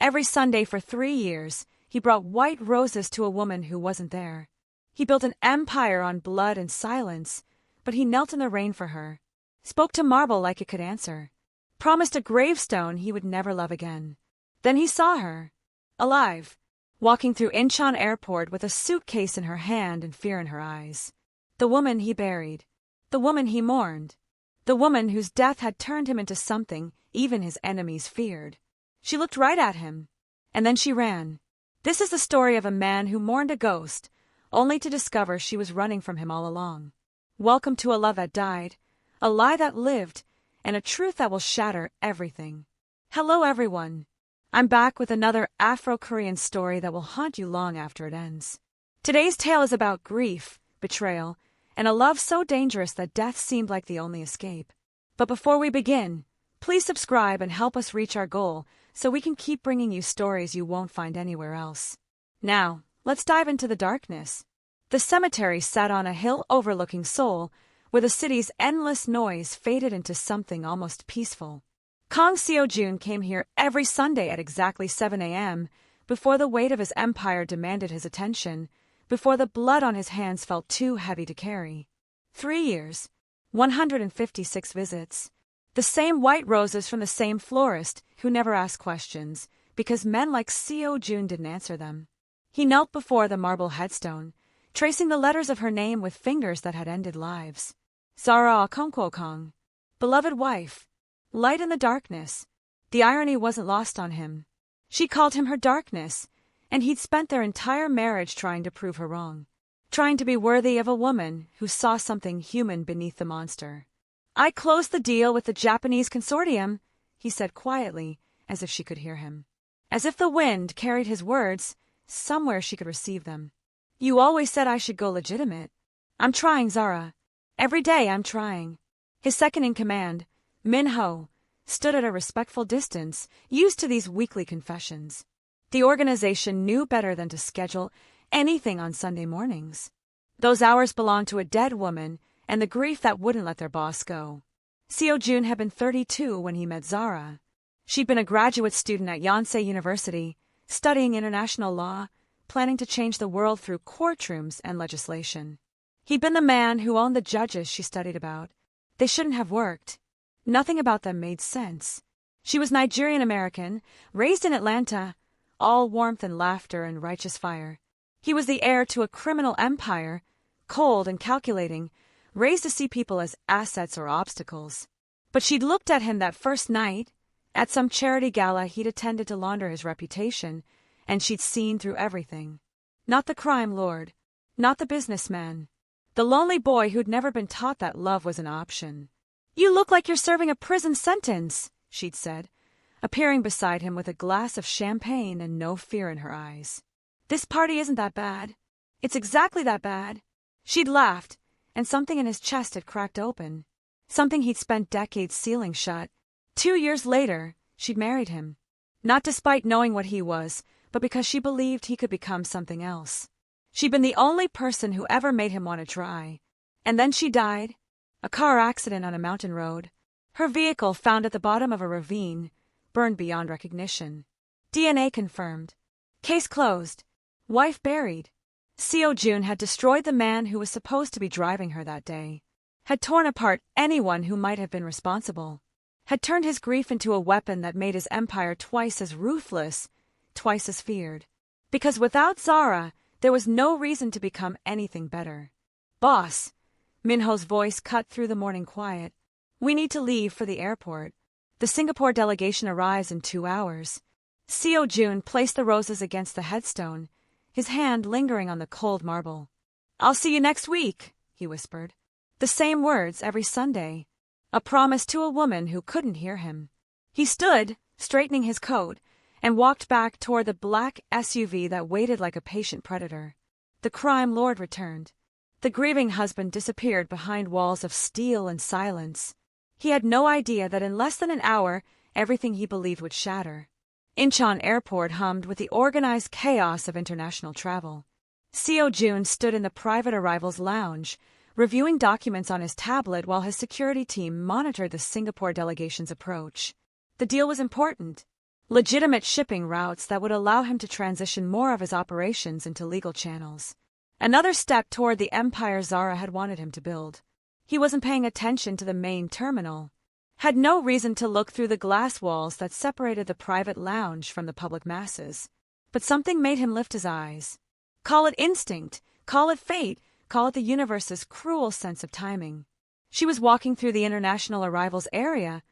Every Sunday for 3 years, he brought white roses to a woman who wasn't there. He built an empire on blood and silence, but he knelt in the rain for her, spoke to marble like it could answer, promised a gravestone he would never love again. Then he saw her, alive, walking through Incheon airport with a suitcase in her hand and fear in her eyes. The woman he buried. The woman he mourned. The woman whose death had turned him into something even his enemies feared. She looked right at him, and then she ran. This is the story of a man who mourned a ghost, only to discover she was running from him all along. Welcome to a love that died, a lie that lived, and a truth that will shatter everything. Hello everyone. I'm back with another Afro-Korean story that will haunt you long after it ends. Today's tale is about grief, betrayal, and a love so dangerous that death seemed like the only escape. But before we begin, please subscribe and help us reach our goal so we can keep bringing you stories you won't find anywhere else. Now, let's dive into the darkness. The cemetery sat on a hill overlooking Seoul, where the city's endless noise faded into something almost peaceful. Kang Seo-jun came here every Sunday at exactly 7 a.m., before the weight of his empire demanded his attention, before the blood on his hands felt too heavy to carry. 3 years, 156 visits. The same white roses from the same florist who never asked questions, because men like Seo-jun didn't answer them. He knelt before the marble headstone, tracing the letters of her name with fingers that had ended lives. Zara Kong, beloved wife, light in the darkness. The irony wasn't lost on him. She called him her darkness, and he'd spent their entire marriage trying to prove her wrong, trying to be worthy of a woman who saw something human beneath the monster. I closed the deal with the Japanese consortium, he said quietly, as if she could hear him. As if the wind carried his words, somewhere she could receive them. You always said I should go legitimate. I'm trying, Zara. Every day I'm trying. His second-in-command, Min-ho, stood at a respectful distance, used to these weekly confessions. The organization knew better than to schedule anything on Sunday mornings. Those hours belonged to a dead woman and the grief that wouldn't let their boss go. Seo-jun had been 32 when he met Zara. She'd been a graduate student at Yonsei University, studying international law, planning to change the world through courtrooms and legislation. He'd been the man who owned the judges she studied about. They shouldn't have worked. Nothing about them made sense. She was Nigerian-American, raised in Atlanta, all warmth and laughter and righteous fire. He was the heir to a criminal empire, cold and calculating, raised to see people as assets or obstacles. But she'd looked at him that first night, at some charity gala he'd attended to launder his reputation, and she'd seen through everything. Not the crime lord, not the businessman, the lonely boy who'd never been taught that love was an option. You look like you're serving a prison sentence, she'd said, appearing beside him with a glass of champagne and no fear in her eyes. This party isn't that bad. It's exactly that bad. She'd laughed, and something in his chest had cracked open. Something he'd spent decades sealing shut. 2 years later, she'd married him. Not despite knowing what he was, but because she believed he could become something else. She'd been the only person who ever made him want to try. And then she died. A car accident on a mountain road. Her vehicle found at the bottom of a ravine, burned beyond recognition. DNA confirmed. Case closed. Wife buried. Seo-jun had destroyed the man who was supposed to be driving her that day. Had torn apart anyone who might have been responsible. Had turned his grief into a weapon that made his empire twice as ruthless, twice as feared. Because without Zara, there was no reason to become anything better. Boss, Min-ho's voice cut through the morning quiet. We need to leave for the airport. The Singapore delegation arrives in 2 hours. Seo-jun placed the roses against the headstone, his hand lingering on the cold marble. I'll see you next week, he whispered. The same words every Sunday. A promise to a woman who couldn't hear him. He stood, straightening his coat, and walked back toward the black SUV that waited like a patient predator. The crime lord returned. The grieving husband disappeared behind walls of steel and silence. He had no idea that in less than an hour, everything he believed would shatter. Incheon airport hummed with the organized chaos of international travel. Seo-jun stood in the private arrivals lounge, reviewing documents on his tablet while his security team monitored the Singapore delegation's approach. The deal was important. legitimate shipping routes that would allow him to transition more of his operations into legal channels. Another step toward the empire Zara had wanted him to build. He wasn't paying attention to the main terminal, had no reason to look through the glass walls that separated the private lounge from the public masses. But something made him lift his eyes. Call it instinct, call it fate, call it the universe's cruel sense of timing. She was walking through the international arrivals area,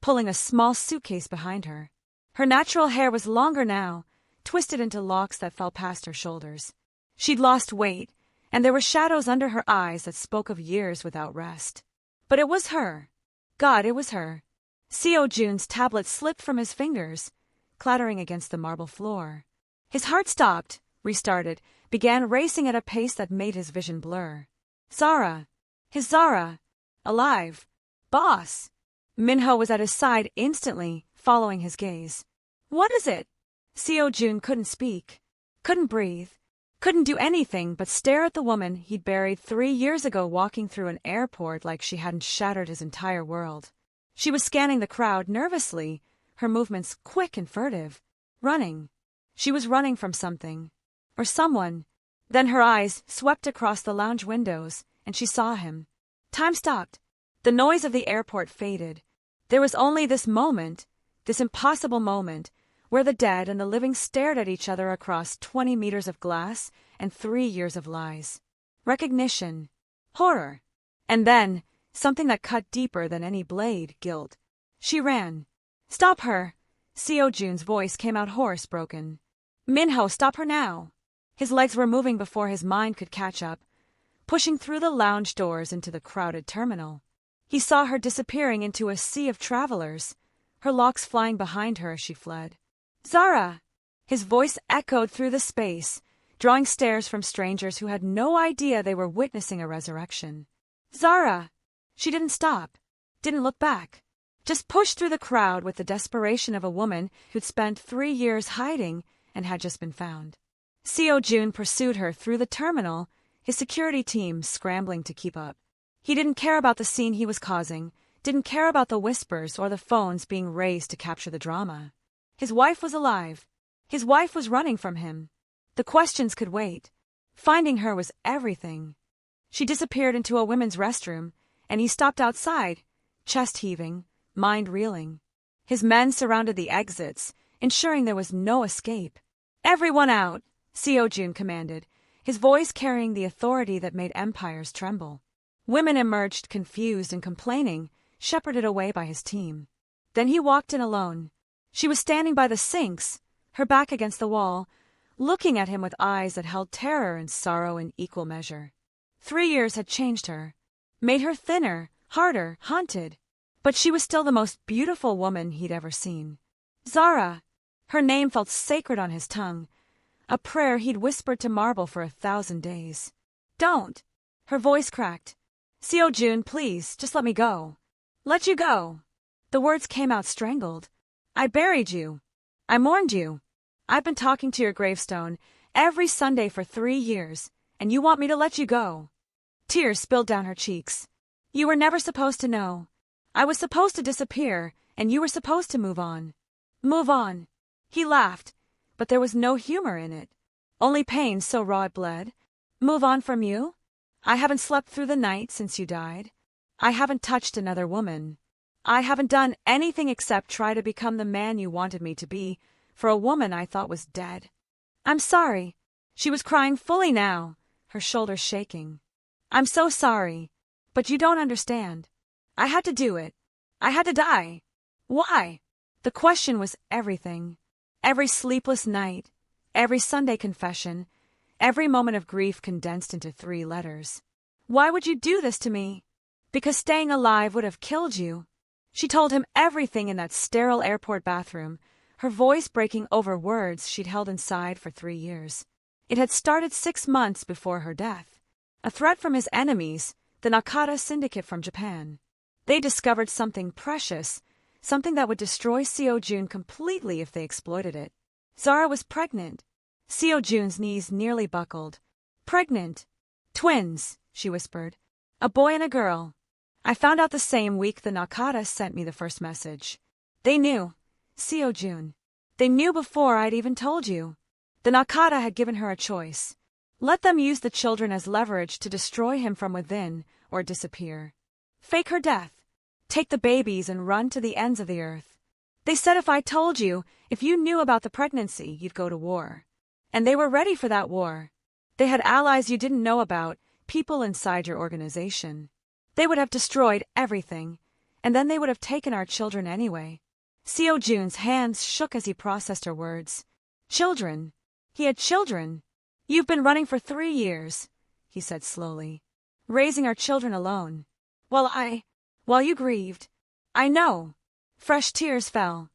pulling a small suitcase behind her. Her natural hair was longer now, twisted into locks that fell past her shoulders. She'd lost weight, and there were shadows under her eyes that spoke of years without rest. But it was her. God, it was her. Seo Jun's tablet slipped from his fingers, clattering against the marble floor. His heart stopped, restarted, began racing at a pace that made his vision blur. Zara. His Zara. Alive. Boss. Minho was at his side instantly, following his gaze. What is it? Seo Jun couldn't speak, couldn't breathe, couldn't do anything but stare at the woman he'd buried 3 years ago walking through an airport like she hadn't shattered his entire world. She was scanning the crowd nervously, her movements quick and furtive. Running. She was running from something. Or someone. Then her eyes swept across the lounge windows, and she saw him. Time stopped. The noise of the airport faded. There was only this moment, this impossible moment, where the dead and the living stared at each other across 20 meters of glass and 3 years of lies. Recognition. Horror. And then, something that cut deeper than any blade, guilt. She ran. Stop her! Seo Jun's voice came out hoarse, broken. Minho, stop her now! His legs were moving before his mind could catch up, pushing through the lounge doors into the crowded terminal. He saw her disappearing into a sea of travelers, her locks flying behind her as she fled. Zara! His voice echoed through the space, drawing stares from strangers who had no idea they were witnessing a resurrection. Zara! She didn't stop, didn't look back, just pushed through the crowd with the desperation of a woman who'd spent 3 years hiding and had just been found. Seo Jun pursued her through the terminal, his security team scrambling to keep up. He didn't care about the scene he was causing, didn't care about the whispers or the phones being raised to capture the drama. His wife was alive. His wife was running from him. The questions could wait. Finding her was everything. She disappeared into a women's restroom, and he stopped outside, chest heaving, mind reeling. His men surrounded the exits, ensuring there was no escape. Everyone out, Seo Jun commanded, his voice carrying the authority that made empires tremble. Women emerged confused and complaining, shepherded away by his team. Then he walked in alone. She was standing by the sinks, her back against the wall, looking at him with eyes that held terror and sorrow in equal measure. 3 years had changed her, made her thinner, harder, haunted. But she was still the most beautiful woman he'd ever seen. Zara! Her name felt sacred on his tongue, a prayer he'd whispered to marble for 1,000 days. Don't! Her voice cracked. Seo Jun, please, just let me go. Let you go. The words came out strangled. I buried you. I mourned you. I've been talking to your gravestone every Sunday for 3 years, and you want me to let you go. Tears spilled down her cheeks. You were never supposed to know. I was supposed to disappear, and you were supposed to move on. Move on. He laughed, but there was no humor in it. Only pain so raw it bled. Move on from you? I haven't slept through the night since you died. I haven't touched another woman. I haven't done anything except try to become the man you wanted me to be for a woman I thought was dead. I'm sorry. She was crying fully now, her shoulders shaking. I'm so sorry, but you don't understand. I had to do it. I had to die. Why? The question was everything. Every sleepless night, every Sunday confession, every moment of grief condensed into 3 letters. Why would you do this to me? Because staying alive would have killed you. She told him everything in that sterile airport bathroom, her voice breaking over words she'd held inside for 3 years. It had started 6 months before her death. A threat from his enemies, the Nakata syndicate from Japan. They discovered something precious, something that would destroy Seo Jun completely if they exploited it. Zara was pregnant. Seo Jun's knees nearly buckled. Pregnant. Twins, she whispered. A boy and a girl. I found out the same week the Nakata sent me the first message. They knew. Seo Jun. They knew before I'd even told you. The Nakata had given her a choice. Let them use the children as leverage to destroy him from within or disappear. Fake her death. Take the babies and run to the ends of the earth. They said if I told you, if you knew about the pregnancy, you'd go to war. And they were ready for that war. They had allies you didn't know about, people inside your organization. They would have destroyed everything, and then they would have taken our children anyway. Seo Jun's hands shook as he processed her words. Children. He had children. You've been running for 3 years, he said slowly. Raising our children alone. While you grieved. I know. Fresh tears fell.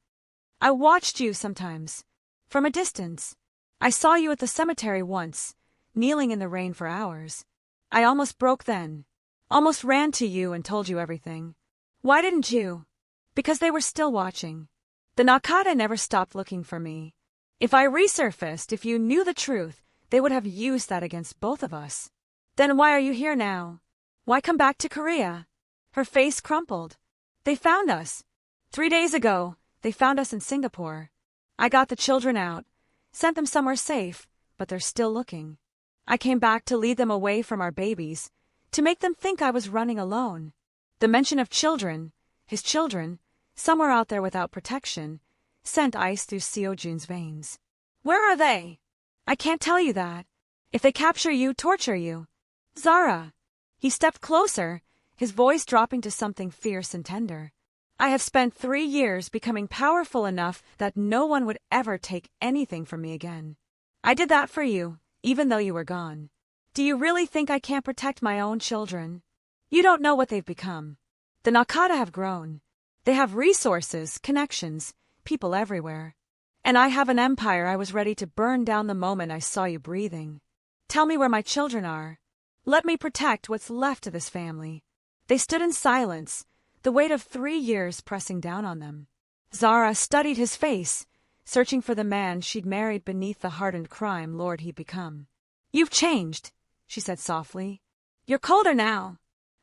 I watched you sometimes. From a distance. I saw you at the cemetery once, kneeling in the rain for hours. I almost broke then. Almost ran to you and told you everything. Why didn't you? Because they were still watching. The Nakata never stopped looking for me. If I resurfaced, if you knew the truth, they would have used that against both of us. Then why are you here now? Why come back to Korea? Her face crumpled. They found us. 3 days ago, they found us in Singapore. I got the children out, sent them somewhere safe, but they're still looking. I came back to lead them away from our babies, to make them think I was running alone. The mention of children, his children, somewhere out there without protection, sent ice through Seo Jun's veins. Where are they? I can't tell you that. If they capture you, torture you. Zara. He stepped closer, his voice dropping to something fierce and tender. I have spent 3 years becoming powerful enough that no one would ever take anything from me again. I did that for you, even though you were gone. Do you really think I can't protect my own children? You don't know what they've become. The Nakata have grown. They have resources, connections, people everywhere. And I have an empire I was ready to burn down the moment I saw you breathing. Tell me where my children are. Let me protect what's left of this family. They stood in silence, the weight of 3 years pressing down on them. Zara studied his face, searching for the man she'd married beneath the hardened crime lord he'd become. You've changed, she said softly. You're colder now.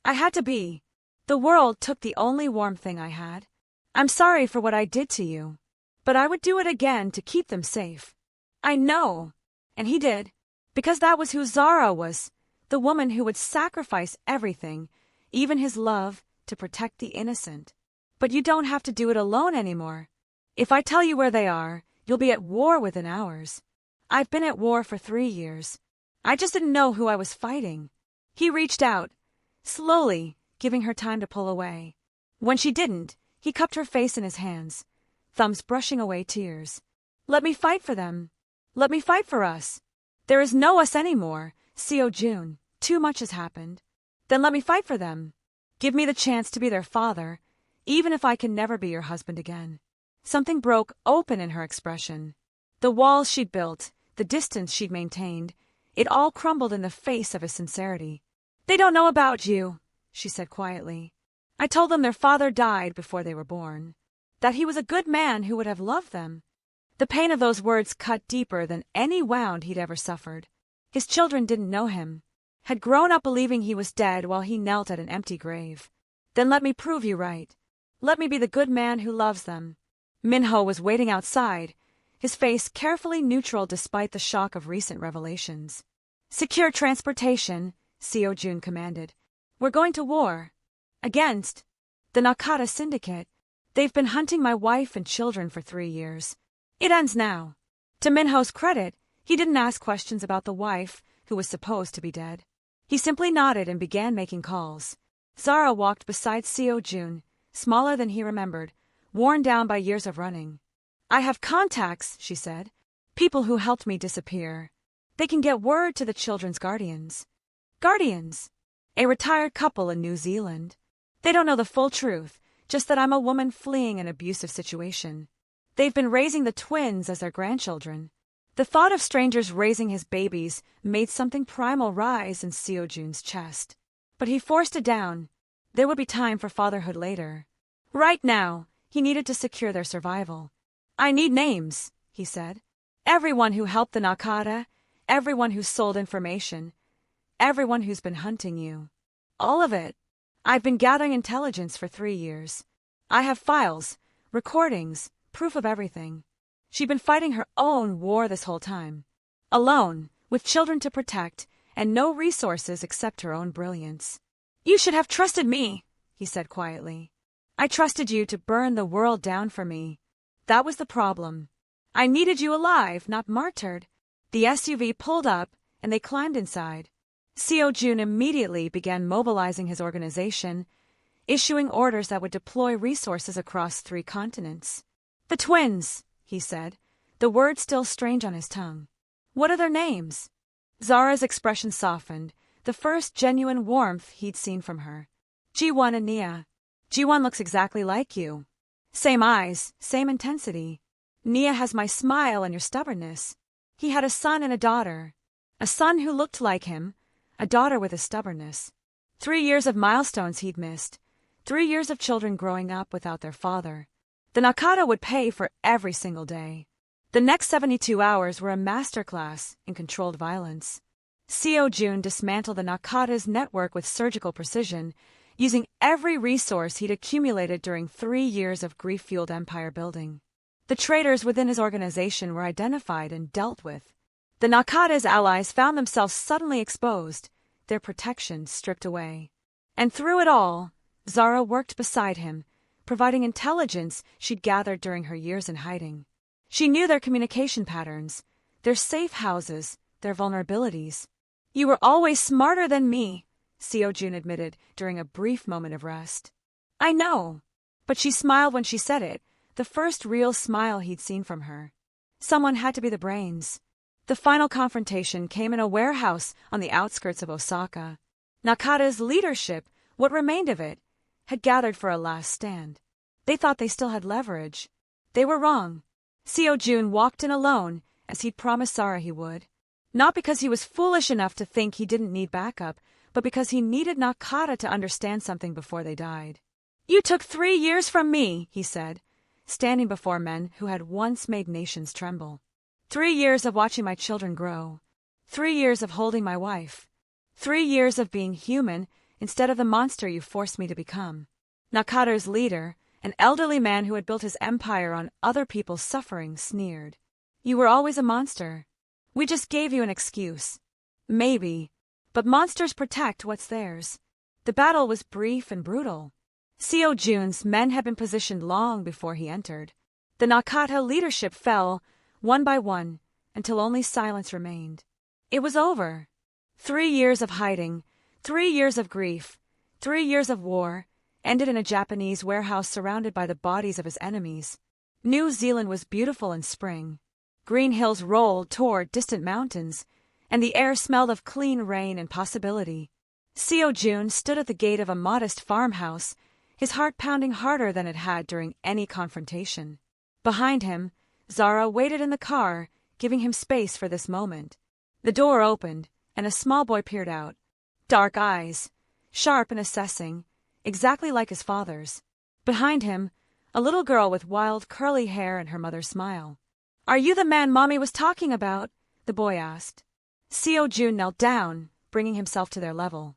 I had to be. The world took the only warm thing I had. I'm sorry for what I did to you. But I would do it again to keep them safe. I know. And he did. Because that was who Zara was, the woman who would sacrifice everything, even his love, to protect the innocent. But you don't have to do it alone anymore. If I tell you where they are, you'll be at war within hours. I've been at war for 3 years. I just didn't know who I was fighting. He reached out, slowly, giving her time to pull away. When she didn't, he cupped her face in his hands, thumbs brushing away tears. Let me fight for them. Let me fight for us. There is no us anymore, Seo Jun. Too much has happened. Then let me fight for them. Give me the chance to be their father, even if I can never be your husband again. Something broke open in her expression. The walls she'd built, the distance she'd maintained, it all crumbled in the face of his sincerity. They don't know about you, she said quietly. I told them their father died before they were born, that he was a good man who would have loved them. The pain of those words cut deeper than any wound he'd ever suffered. His children didn't know him, had grown up believing he was dead while he knelt at an empty grave. Then let me prove you right. Let me be the good man who loves them. Minho was waiting outside, his face carefully neutral despite the shock of recent revelations. Secure transportation, Seo Jun commanded. We're going to war. Against the Nakata Syndicate. They've been hunting my wife and children for 3 years. It ends now. To Minho's credit, he didn't ask questions about the wife, who was supposed to be dead. He simply nodded and began making calls. Zara walked beside Seo Jun, smaller than he remembered, worn down by years of running. I have contacts, she said. People who helped me disappear. They can get word to the children's guardians. Guardians? A retired couple in New Zealand. They don't know the full truth, just that I'm a woman fleeing an abusive situation. They've been raising the twins as their grandchildren. The thought of strangers raising his babies made something primal rise in Seo Jun's chest. But he forced it down. There would be time for fatherhood later. Right now, he needed to secure their survival. I need names, he said. Everyone who helped the Nakata, everyone who sold information, everyone who's been hunting you. All of it. I've been gathering intelligence for 3 years. I have files, recordings, proof of everything. She'd been fighting her own war this whole time. Alone, with children to protect, and no resources except her own brilliance. "You should have trusted me," he said quietly. "I trusted you to burn the world down for me. That was the problem. I needed you alive, not martyred." The SUV pulled up, and they climbed inside. Seo Jun immediately began mobilizing his organization, issuing orders that would deploy resources across 3 continents. "The twins," he said, the word still strange on his tongue. "What are their names?" Zara's expression softened, the first genuine warmth he'd seen from her. "Ji-won and Nia. Ji-won looks exactly like you. Same eyes, same intensity. Nia has my smile and your stubbornness." He had a son and a daughter. A son who looked like him, a daughter with a stubbornness. 3 years of milestones he'd missed. 3 years of children growing up without their father. The Nakata would pay for every single day. The next 72 hours were a masterclass in controlled violence. Seo Jun dismantled the Nakata's network with surgical precision, using every resource he'd accumulated during 3 years of grief-fueled empire building. The traitors within his organization were identified and dealt with. The Nakata's allies found themselves suddenly exposed, their protection stripped away. And through it all, Zara worked beside him, providing intelligence she'd gathered during her years in hiding. She knew their communication patterns, their safe houses, their vulnerabilities. "You were always smarter than me," Seo Jun admitted during a brief moment of rest. "I know." But she smiled when she said it, the first real smile he'd seen from her. Someone had to be the brains. The final confrontation came in a warehouse on the outskirts of Osaka. Nakata's leadership, what remained of it, had gathered for a last stand. They thought they still had leverage. They were wrong. Seo Jun walked in alone, as he'd promised Zara he would. Not because he was foolish enough to think he didn't need backup, but because he needed Nakata to understand something before they died. "You took 3 years from me," he said, standing before men who had once made nations tremble. 3 years of watching my children grow. 3 years of holding my wife. 3 years of being human instead of the monster you forced me to become." Nakata's leader, an elderly man who had built his empire on other people's suffering, sneered. "You were always a monster. We just gave you an excuse. Maybe. But monsters protect what's theirs." The battle was brief and brutal. Seo Jun's men had been positioned long before he entered. The Nakata leadership fell, one by one, until only silence remained. It was over. 3 years of hiding, 3 years of grief, 3 years of war, ended in a Japanese warehouse surrounded by the bodies of his enemies. New Zealand was beautiful in spring. Green hills rolled toward distant mountains, and the air smelled of clean rain and possibility. Seo Jun stood at the gate of a modest farmhouse, his heart pounding harder than it had during any confrontation. Behind him, Zara waited in the car, giving him space for this moment. The door opened, and a small boy peered out. Dark eyes, sharp and assessing, exactly like his father's. Behind him, a little girl with wild curly hair and her mother's smile. "Are you the man Mommy was talking about?" the boy asked. Seo Jun knelt down, bringing himself to their level.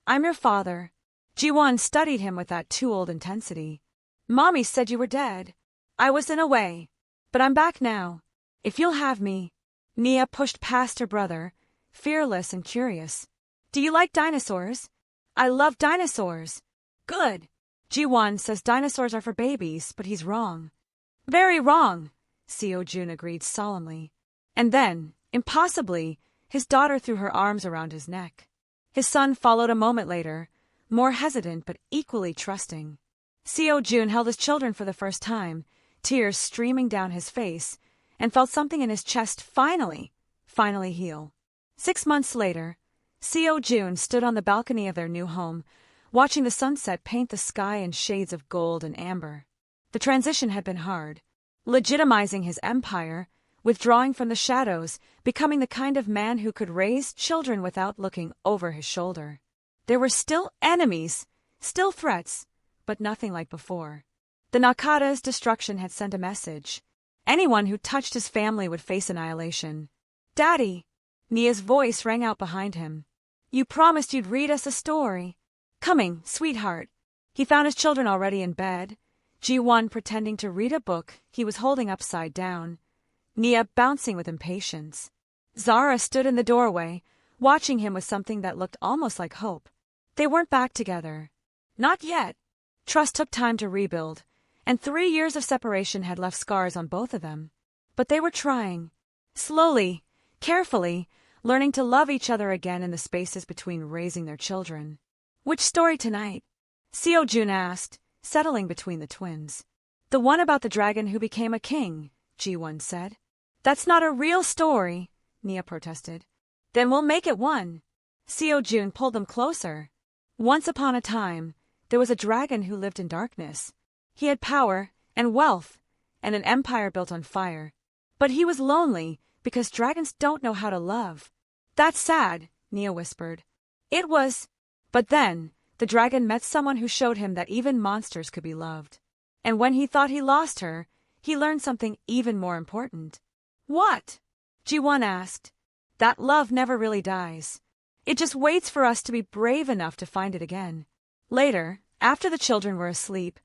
"I'm your father." Ji-won studied him with that too-old intensity. "Mommy said you were dead. I was in a way. But I'm back now. If you'll have me." Nia pushed past her brother, fearless and curious. "Do you like dinosaurs?" "I love dinosaurs." "Good." Ji-won says dinosaurs are for babies, but he's wrong. "Very wrong," Seo Jun agreed solemnly. And then, impossibly, his daughter threw her arms around his neck. His son followed a moment later, more hesitant but equally trusting. Seo Jun held his children for the first time, tears streaming down his face, and felt something in his chest finally heal. 6 months later, Seo Jun stood on the balcony of their new home, watching the sunset paint the sky in shades of gold and amber. The transition had been hard. Legitimizing his empire, withdrawing from the shadows, becoming the kind of man who could raise children without looking over his shoulder. There were still enemies, still threats, but nothing like before. The Nakata's destruction had sent a message. Anyone who touched his family would face annihilation. "Daddy!" Nia's voice rang out behind him. "You promised you'd read us a story." "Coming, sweetheart." He found his children already in bed, Ji-won pretending to read a book he was holding upside down, Nia bouncing with impatience. Zara stood in the doorway, watching him with something that looked almost like hope. They weren't back together. Not yet. Trust took time to rebuild, and 3 years of separation had left scars on both of them. But they were trying. Slowly, carefully, learning to love each other again in the spaces between raising their children. Which story tonight? Seo-jun asked, settling between the twins. The one about the dragon who became a king, Ji-won said. That's not a real story, Nia protested. Then we'll make it one. Seo-jun pulled them closer. Once upon a time, there was a dragon who lived in darkness. He had power and wealth and an empire built on fire. But he was lonely because dragons don't know how to love. That's sad, Nia whispered. It was. But then, the dragon met someone who showed him that even monsters could be loved. And when he thought he lost her, he learned something even more important. What? Ji-won asked. That love never really dies. It just waits for us to be brave enough to find it again. Later, after the children were asleep,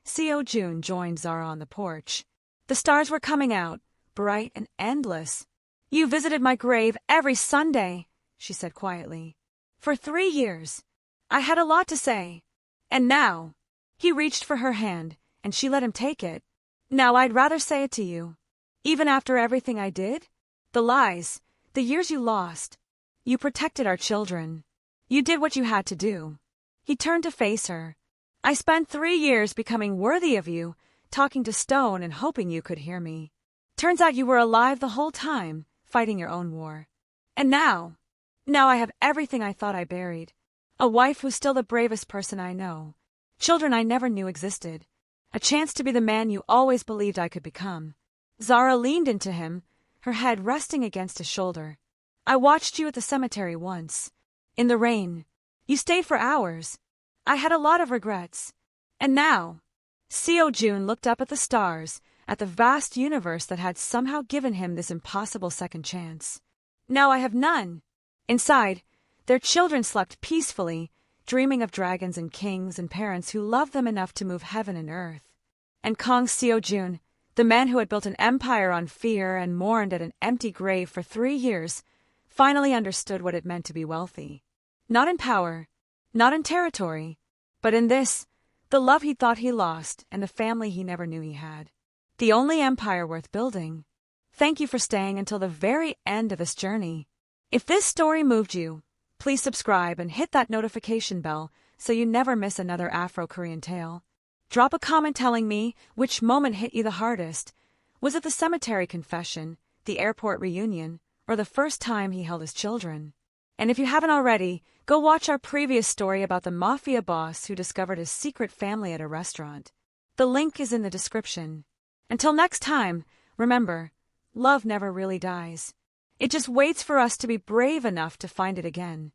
Seo-jun joined Zara on the porch. The stars were coming out, bright and endless. You visited my grave every Sunday, she said quietly. For 3 years. I had a lot to say. And now. He reached for her hand, and she let him take it. Now I'd rather say it to you. Even after everything I did? The lies, the years you lost. You protected our children. You did what you had to do. He turned to face her. I spent 3 years becoming worthy of you, talking to stone and hoping you could hear me. Turns out you were alive the whole time, fighting your own war. And now I have everything I thought I buried. A wife who's still the bravest person I know. Children I never knew existed. A chance to be the man you always believed I could become. Zara leaned into him, her head resting against his shoulder. I watched you at the cemetery once. In the rain. You stayed for hours. I had a lot of regrets. And now. Seo-jun looked up at the stars, at the vast universe that had somehow given him this impossible second chance. Now I have none. Inside, their children slept peacefully, dreaming of dragons and kings and parents who loved them enough to move heaven and earth. And Kang Seo-jun, the man who had built an empire on fear and mourned at an empty grave for 3 years, finally understood what it meant to be wealthy. Not in power, not in territory, but in this, the love he thought he lost and the family he never knew he had. The only empire worth building. Thank you for staying until the very end of this journey. If this story moved you, please subscribe and hit that notification bell so you never miss another Afro-Korean tale. Drop a comment telling me which moment hit you the hardest. Was it the cemetery confession, the airport reunion, or the first time he held his children? And if you haven't already, go watch our previous story about the Mafia boss who discovered his secret family at a restaurant. The link is in the description. Until next time, remember, love never really dies. It just waits for us to be brave enough to find it again.